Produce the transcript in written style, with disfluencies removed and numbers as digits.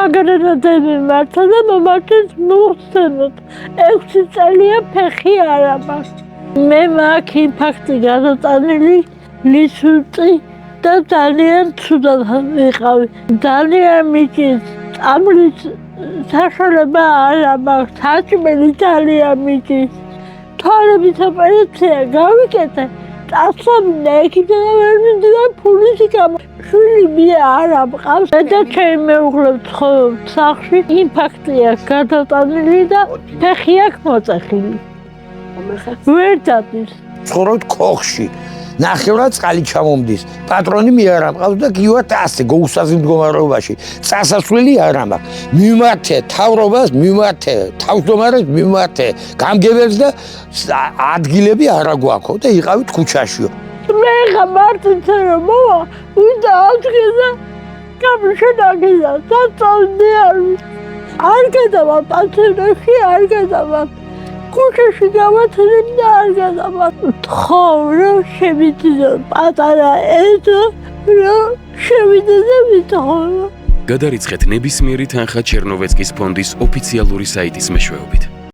აგრეთვე მართა და მომართეთ მოხსენოთ 6 წელია ფეხი არ აქვს. მე მაქვს ინფარქტი გადატანილი ლისუწი და ძალიან ცუდად ვიყავი. ძალიან მიჭირს წამლის საშუალება არ აქვს. საჭმელი ძალიან მიჭირს. თვალების ოპერაცია გავიკეთე. წასვლა იქიდან ვერ მიდია ფულის გამო. შვილი მე არ ამყავს. და ჩემი მეუღლე ცხოვრობს სახლში. ინფარქტი აქვს გადატანილი და ფეხი აქვს მოწეხილი. ვერ დადის. ცხოვრობთ ქოხში. ნახევრად წყალი ჩამომდის. პატრონი მე არ ამყავს და გივართ ასე გოუსაზი მდგომარეობაში. წასასვლელი არ ამაქვს. მიმართე თავრობას, მიმართე თავმჯდომარეს, მიმართე გამგებელს და ადგილები არა გვაქვს და იყავით ქუჩაშიო. მე ხა მარტივ რომ მოვა, ვიდა ადგილზე გამშენაგია, საწოლი არ გადავა პანსიონში, არ გადავა. ქუჩაში გავათრებ და არ გადავა. თხოვრო შევიდე პატარა ეზო, რომ შევიდე და ვიტხოვრო. გადარიცხეთ ნებისმიერი თანხა ჩერნოვეცკის ფონდის ოფიციალური საიტის მეშვეობით.